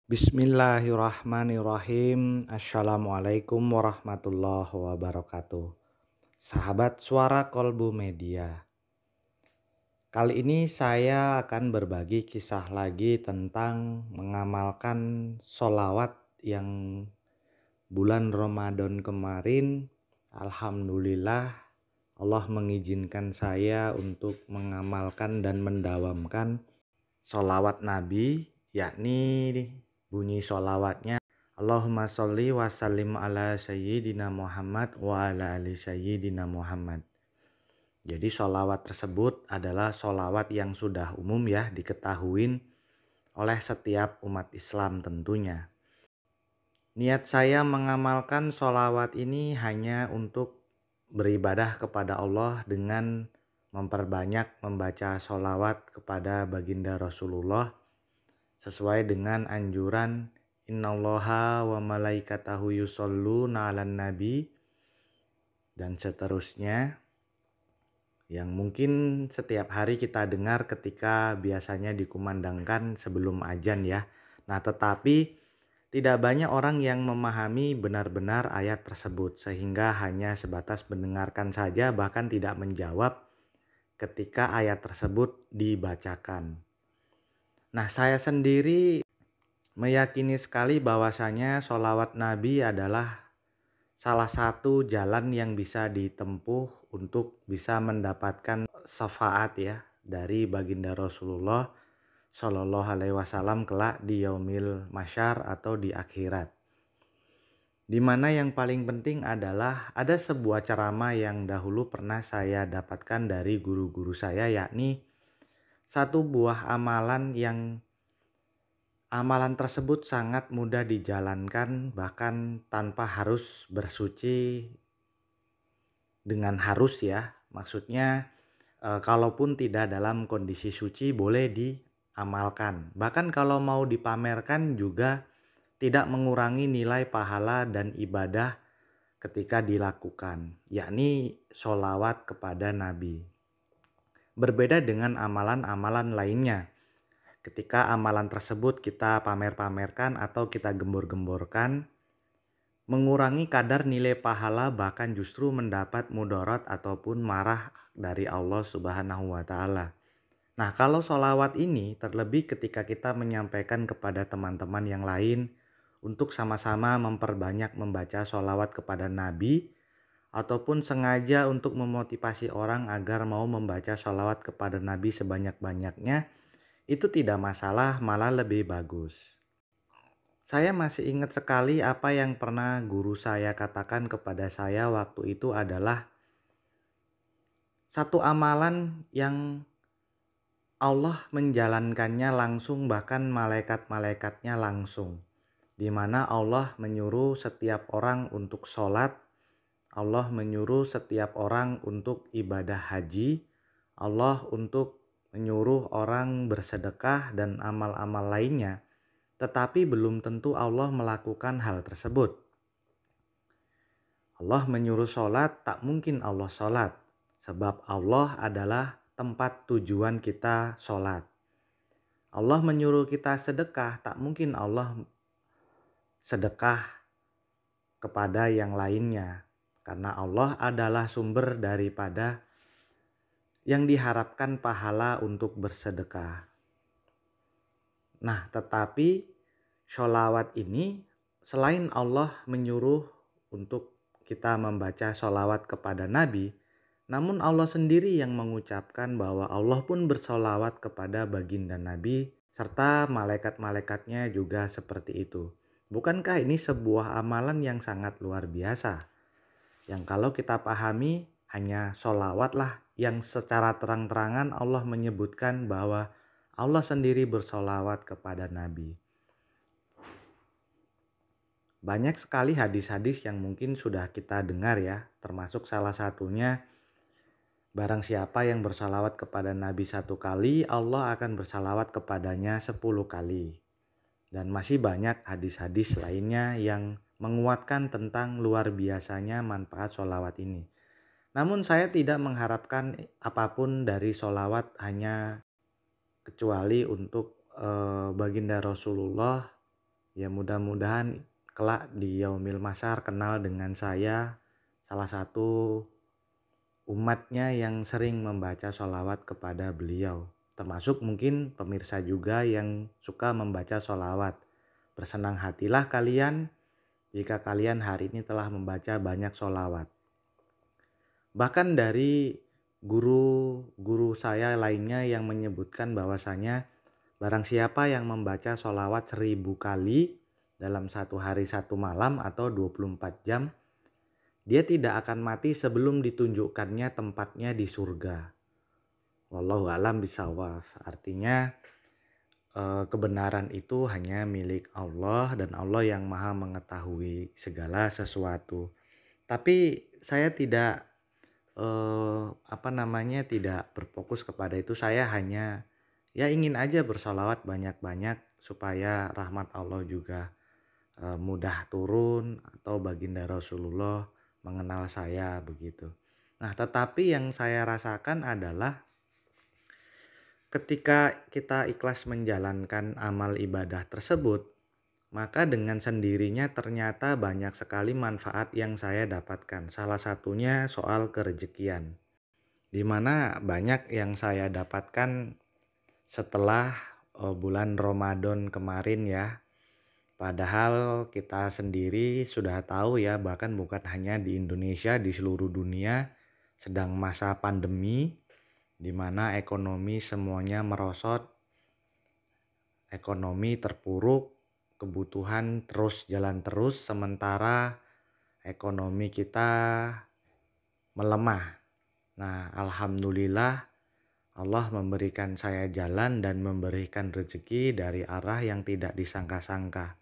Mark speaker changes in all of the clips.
Speaker 1: Bismillahirrahmanirrahim. Assalamualaikum warahmatullahi wabarakatuh. Sahabat Suara Kolbu Media. Kali ini saya akan berbagi kisah lagi tentang mengamalkan sholawat yang bulan Ramadan kemarin. Alhamdulillah Allah mengizinkan saya untuk mengamalkan dan mendawamkan sholawat Nabi, yakni bunyi sholawatnya Allahumma sholli wa sallim ala sayyidina Muhammad wa ala ali sayyidina Muhammad. Jadi sholawat tersebut adalah sholawat yang sudah umum ya diketahui oleh setiap umat Islam tentunya. Niat saya mengamalkan sholawat ini hanya untuk beribadah kepada Allah dengan memperbanyak membaca sholawat kepada baginda Rasulullah sesuai dengan anjuran innallaha wa malaikatahu yusholluna 'alan nabi dan seterusnya yang mungkin setiap hari kita dengar ketika biasanya dikumandangkan sebelum azan ya. Nah, tetapi tidak banyak orang yang memahami benar-benar ayat tersebut sehingga hanya sebatas mendengarkan saja bahkan tidak menjawab ketika ayat tersebut dibacakan. Nah, saya sendiri meyakini sekali bahwasanya sholawat Nabi adalah salah satu jalan yang bisa ditempuh untuk bisa mendapatkan syafaat ya dari baginda Rasulullah Shallallahu Alaihi Wasallam kelak di yaumil masyar atau di akhirat. Dimana yang paling penting adalah ada sebuah ceramah yang dahulu pernah saya dapatkan dari guru-guru saya, yakni satu buah amalan tersebut sangat mudah dijalankan bahkan tanpa harus bersuci dengan harus ya. Maksudnya kalaupun tidak dalam kondisi suci boleh diamalkan. Bahkan kalau mau dipamerkan juga tidak mengurangi nilai pahala dan ibadah ketika dilakukan, yakni sholawat kepada Nabi. Berbeda dengan amalan-amalan lainnya. Ketika amalan tersebut kita pamer-pamerkan atau kita gembor-gemborkan, mengurangi kadar nilai pahala bahkan justru mendapat mudarat ataupun marah dari Allah Subhanahu wa Ta'ala. Nah, kalau sholawat ini terlebih ketika kita menyampaikan kepada teman-teman yang lain untuk sama-sama memperbanyak membaca sholawat kepada Nabi, ataupun sengaja untuk memotivasi orang agar mau membaca sholawat kepada Nabi sebanyak-banyaknya, itu tidak masalah, malah lebih bagus. Saya masih ingat sekali apa yang pernah guru saya katakan kepada saya waktu itu adalah satu amalan yang Allah menjalankannya langsung, bahkan malaikat-malaikatnya langsung. Di mana Allah menyuruh setiap orang untuk sholat, Allah menyuruh setiap orang untuk ibadah haji, Allah untuk menyuruh orang bersedekah dan amal-amal lainnya, tetapi belum tentu Allah melakukan hal tersebut. Allah menyuruh sholat, tak mungkin Allah sholat, sebab Allah adalah tempat tujuan kita sholat. Allah menyuruh kita sedekah, tak mungkin Allah sedekah kepada yang lainnya, karena Allah adalah sumber daripada yang diharapkan pahala untuk bersedekah. Nah, tetapi sholawat ini selain Allah menyuruh untuk kita membaca sholawat kepada Nabi, namun Allah sendiri yang mengucapkan bahwa Allah pun bersolawat kepada baginda Nabi serta malaikat-malaikatnya juga seperti itu. Bukankah ini sebuah amalan yang sangat luar biasa? Yang kalau kita pahami hanya sholawat lah yang secara terang-terangan Allah menyebutkan bahwa Allah sendiri bersolawat kepada Nabi. Banyak sekali hadis-hadis yang mungkin sudah kita dengar ya, termasuk salah satunya barang siapa yang bersalawat kepada Nabi 1 kali, Allah akan bersalawat kepadanya 10 kali. Dan masih banyak hadis-hadis lainnya yang menguatkan tentang luar biasanya manfaat sholawat ini. Namun saya tidak mengharapkan apapun dari sholawat hanya kecuali untuk baginda Rasulullah Ya mudah-mudahan kelak di yaumil mahsyar kenal dengan saya, salah satu umatnya yang sering membaca sholawat kepada beliau. Termasuk mungkin pemirsa juga yang suka membaca sholawat. Bersenang hatilah kalian jika kalian hari ini telah membaca banyak sholawat. Bahkan dari guru-guru saya lainnya yang menyebutkan bahwasanya barang siapa yang membaca sholawat 1000 kali dalam satu hari satu malam atau 24 jam, dia tidak akan mati sebelum ditunjukkannya tempatnya di surga. Wallahu a'lam bishawab. Artinya kebenaran itu hanya milik Allah dan Allah yang maha mengetahui segala sesuatu. Tapi saya tidak tidak berfokus kepada itu. Saya hanya ingin aja bersolawat banyak-banyak supaya rahmat Allah juga mudah turun atau baginda Rasulullah mengenal saya begitu. Nah, tetapi yang saya rasakan adalah ketika kita ikhlas menjalankan amal ibadah tersebut, maka dengan sendirinya ternyata banyak sekali manfaat yang saya dapatkan. Salah satunya soal kerejekian, di mana banyak yang saya dapatkan setelah bulan Ramadan kemarin ya. Padahal kita sendiri sudah tahu ya, bahkan bukan hanya di Indonesia, di seluruh dunia sedang masa pandemi, di mana ekonomi semuanya merosot, ekonomi terpuruk, kebutuhan terus jalan terus, sementara ekonomi kita melemah. Nah, alhamdulillah Allah memberikan saya jalan dan memberikan rezeki dari arah yang tidak disangka-sangka.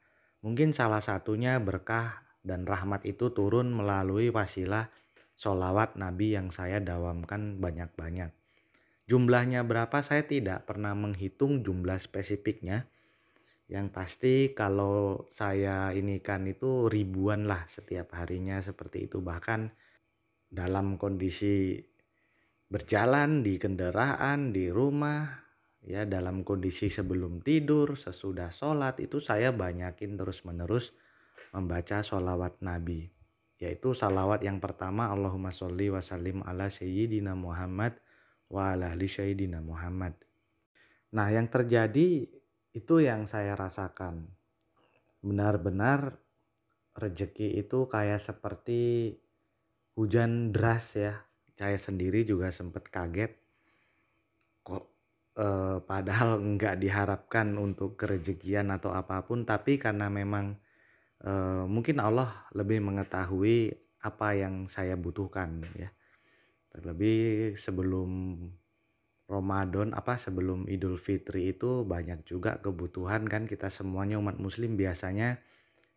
Speaker 1: Mungkin salah satunya berkah dan rahmat itu turun melalui wasilah sholawat Nabi yang saya dawamkan banyak-banyak. Jumlahnya berapa saya tidak pernah menghitung jumlah spesifiknya. Yang pasti kalau saya inikan itu ribuan lah setiap harinya seperti itu. Bahkan dalam kondisi berjalan di kendaraan, di rumah, ya dalam kondisi sebelum tidur, sesudah sholat, itu saya banyakin terus-menerus membaca sholawat Nabi. Yaitu salawat yang pertama, Allahumma sholli wa sallim ala sayyidina Muhammad wa ala ali sayyidina Muhammad. Nah, yang terjadi itu yang saya rasakan. Benar-benar rezeki itu kayak seperti hujan deras ya. Saya sendiri juga sempat kaget. Kok padahal nggak diharapkan untuk kerejekian atau apapun, tapi karena memang mungkin Allah lebih mengetahui apa yang saya butuhkan ya. Terlebih sebelum Ramadan sebelum Idul Fitri itu banyak juga kebutuhan kan, kita semuanya umat muslim biasanya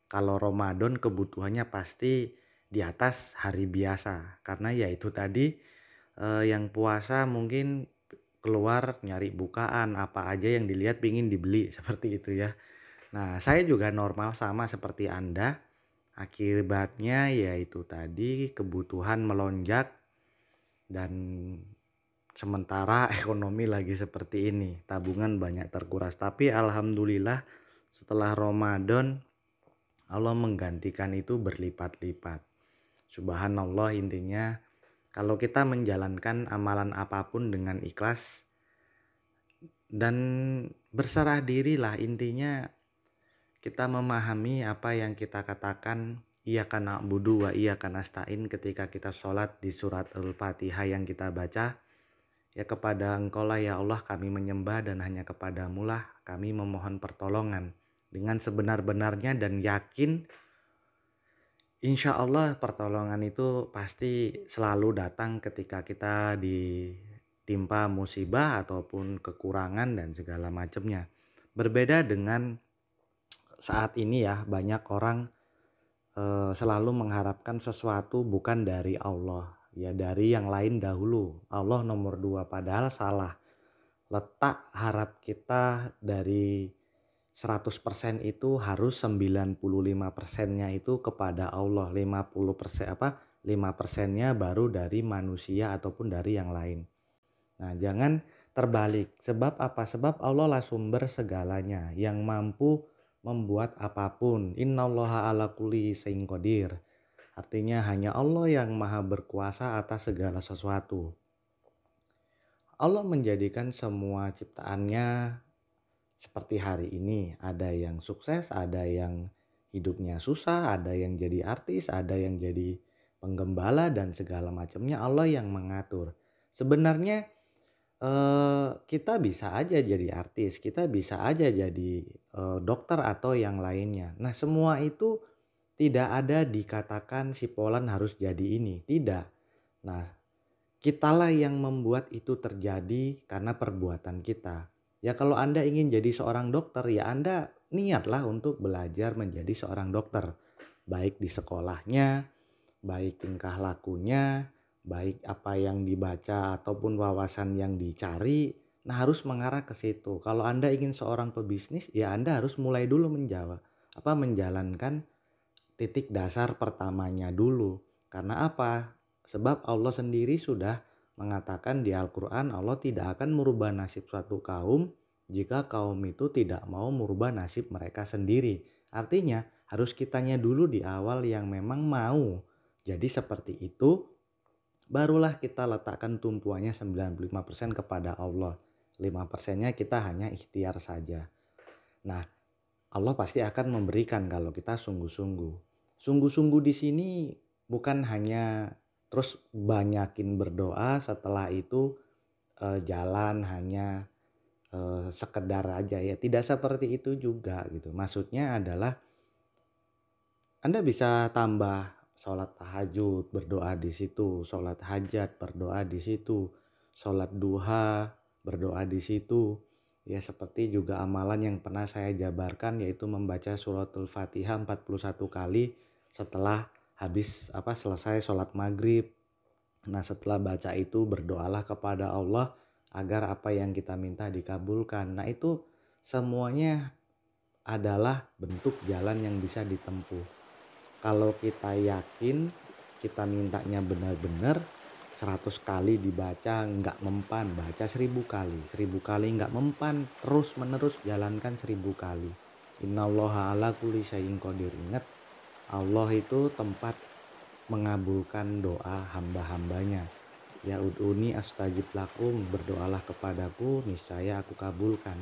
Speaker 1: kalau Ramadan kebutuhannya pasti di atas hari biasa, karena ya itu tadi yang puasa mungkin keluar nyari bukaan, apa aja yang dilihat pingin dibeli seperti itu ya. Nah, saya juga normal sama seperti Anda. Akibatnya yaitu tadi kebutuhan melonjak dan sementara ekonomi lagi seperti ini, tabungan banyak terkuras. Tapi alhamdulillah setelah Ramadan Allah menggantikan itu berlipat-lipat. Subhanallah, intinya kalau kita menjalankan amalan apapun dengan ikhlas dan berserah dirilah, intinya kita memahami apa yang kita katakan iyyaka na'budu wa iyyaka nasta'in ketika kita sholat di surat Al-Fatihah yang kita baca. Ya kepada Engkau lah ya Allah kami menyembah dan hanya kepadamu lah kami memohon pertolongan. Dengan sebenar-benarnya dan yakin insya Allah pertolongan itu pasti selalu datang ketika kita ditimpa musibah ataupun kekurangan dan segala macamnya. Berbeda dengan saat ini ya, banyak orang selalu mengharapkan sesuatu bukan dari Allah, ya dari yang lain dahulu. Allah nomor 2, padahal salah. Letak harap kita dari 100% itu harus 95%-nya itu kepada Allah, 5%-nya baru dari manusia ataupun dari yang lain. Nah, jangan terbalik. Sebab apa? Sebab Allah lah sumber segalanya yang mampu membuat apapun. Innallaha ala kulli syai'in qadir. Artinya hanya Allah yang maha berkuasa atas segala sesuatu. Allah menjadikan semua ciptaannya seperti hari ini. Ada yang sukses, ada yang hidupnya susah, ada yang jadi artis, ada yang jadi penggembala dan segala macamnya Allah yang mengatur. Sebenarnya kita bisa aja jadi artis, kita bisa aja jadi dokter atau yang lainnya. Nah, semua itu tidak ada dikatakan si Polan harus jadi ini, tidak. Nah, kitalah yang membuat itu terjadi karena perbuatan kita. Ya kalau Anda ingin jadi seorang dokter, ya Anda niatlah untuk belajar menjadi seorang dokter. Baik di sekolahnya, baik tingkah lakunya, baik apa yang dibaca ataupun wawasan yang dicari. Nah, harus mengarah ke situ. Kalau Anda ingin seorang pebisnis, ya Anda harus mulai dulu menjalankan titik dasar pertamanya dulu. Karena apa? Sebab Allah sendiri sudah mengatakan di Al-Quran, Allah tidak akan merubah nasib suatu kaum jika kaum itu tidak mau merubah nasib mereka sendiri. Artinya harus kitanya dulu di awal yang memang mau. Jadi seperti itu, barulah kita letakkan tumpuannya 95% kepada Allah. 5%-nya kita hanya ikhtiar saja. Nah, Allah pasti akan memberikan kalau kita sungguh-sungguh. Sungguh-sungguh di sini bukan hanya terus banyakin berdoa, setelah itu jalan hanya sekedar aja ya. Tidak seperti itu juga gitu. Maksudnya adalah Anda bisa tambah sholat tahajud, berdoa di situ, sholat hajat, berdoa di situ, sholat duha, berdoa di situ. Ya seperti juga amalan yang pernah saya jabarkan, yaitu membaca suratul Fatihah 41 kali setelah selesai sholat maghrib. Nah, setelah baca itu berdoalah kepada Allah agar apa yang kita minta dikabulkan. Nah, itu semuanya adalah bentuk jalan yang bisa ditempuh. Kalau kita yakin kita mintanya benar-benar, 100 kali dibaca nggak mempan, baca 1000 kali. 1000 kali nggak mempan, terus menerus jalankan 1000 kali. Innallaha ala kulli syai'in qadir. Ingat, Allah itu tempat mengabulkan doa hamba-hambanya. Ya ud'uni astajib lakum, berdoalah kepadaku, niscaya aku kabulkan.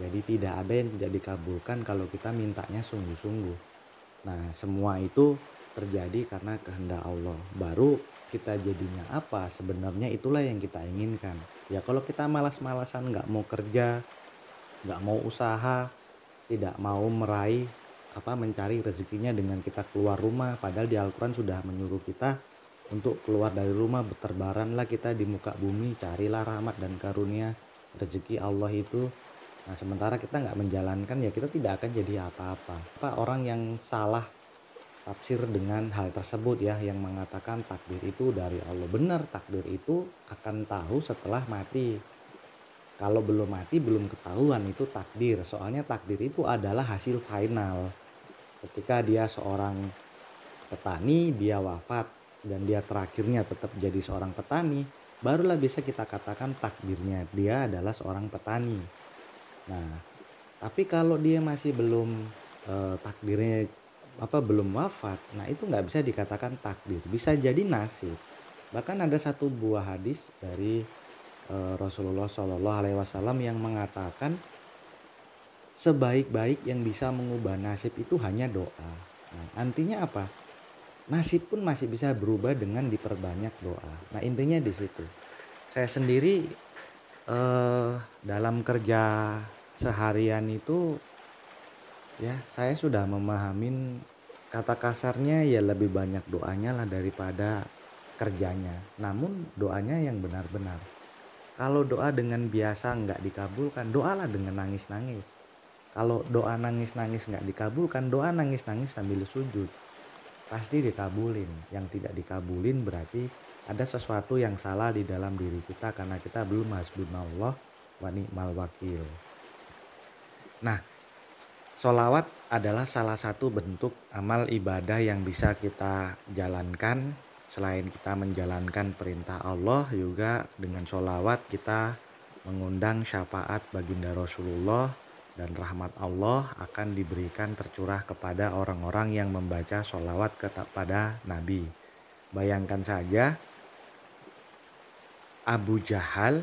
Speaker 1: Jadi tidak ada yang tidak dikabulkan kalau kita mintanya sungguh-sungguh. Nah, semua itu terjadi karena kehendak Allah. Baru kita jadinya apa? Sebenarnya itulah yang kita inginkan. Ya kalau kita malas-malasan, nggak mau kerja, nggak mau usaha, tidak mau mencari rezekinya dengan kita keluar rumah. Padahal di Al-Quran sudah menyuruh kita untuk keluar dari rumah, berterbaranlah kita di muka bumi, carilah rahmat dan karunia rezeki Allah itu. Nah, sementara kita nggak menjalankan, ya kita tidak akan jadi apa-apa. Orang yang salah tafsir dengan hal tersebut ya, yang mengatakan takdir itu dari Allah. Benar, takdir itu akan tahu setelah mati. Kalau belum mati belum ketahuan itu takdir. Soalnya takdir itu adalah hasil final. Ketika dia seorang petani, dia wafat dan dia terakhirnya tetap jadi seorang petani, barulah bisa kita katakan takdirnya dia adalah seorang petani. Nah, tapi kalau dia masih belum takdirnya belum wafat, nah itu nggak bisa dikatakan takdir, bisa jadi nasib. Bahkan ada satu buah hadis dari Rasulullah Shallallahu Alaihi Wasallam yang mengatakan sebaik-baik yang bisa mengubah nasib itu hanya doa. Nah, artinya apa? Nasib pun masih bisa berubah dengan diperbanyak doa. Nah, intinya di situ. Saya sendiri dalam kerja seharian itu ya saya sudah memahamin, kata kasarnya ya lebih banyak doanya lah daripada kerjanya. Namun doanya yang benar-benar. Kalau doa dengan biasa nggak dikabulkan, doalah dengan nangis-nangis. Kalau doa nangis-nangis nggak dikabulkan, doa nangis-nangis sambil sujud. Pasti dikabulin. Yang tidak dikabulin berarti ada sesuatu yang salah di dalam diri kita karena kita belum hasbunallah wa ni'mal wakil. Nah, sholawat adalah salah satu bentuk amal ibadah yang bisa kita jalankan. Selain kita menjalankan perintah Allah, juga dengan sholawat kita mengundang syafaat baginda Rasulullah, dan rahmat Allah akan diberikan tercurah kepada orang-orang yang membaca sholawat kepada Nabi. Bayangkan saja Abu Jahal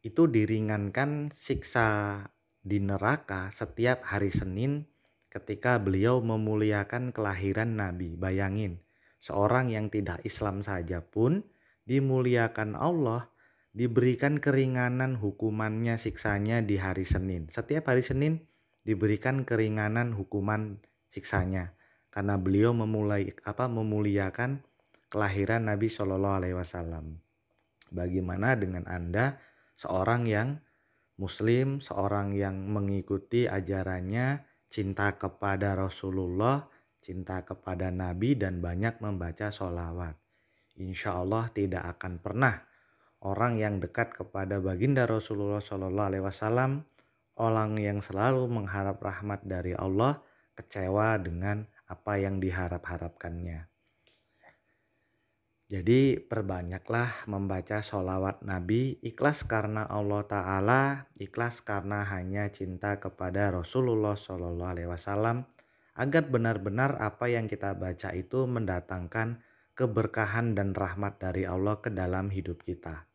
Speaker 1: itu diringankan siksa di neraka setiap hari Senin ketika beliau memuliakan kelahiran Nabi. Bayangin, seorang yang tidak Islam saja pun dimuliakan Allah, diberikan keringanan hukumannya, siksanya di hari Senin. Setiap hari Senin diberikan keringanan hukuman siksanya karena beliau memuliakan kelahiran Nabi Shallallahu Alaihi Wasallam. Bagaimana dengan Anda, seorang yang Muslim, seorang yang mengikuti ajarannya, cinta kepada Rasulullah, cinta kepada Nabi, dan banyak membaca sholawat? Insya Allah tidak akan pernah orang yang dekat kepada baginda Rasulullah Shallallahu Alaihi Wasallam, orang yang selalu mengharap rahmat dari Allah, kecewa dengan apa yang diharap-harapkannya. Jadi perbanyaklah membaca sholawat Nabi, ikhlas karena Allah Ta'ala, ikhlas karena hanya cinta kepada Rasulullah Shallallahu Alaihi Wasallam, agar benar-benar apa yang kita baca itu mendatangkan keberkahan dan rahmat dari Allah ke dalam hidup kita.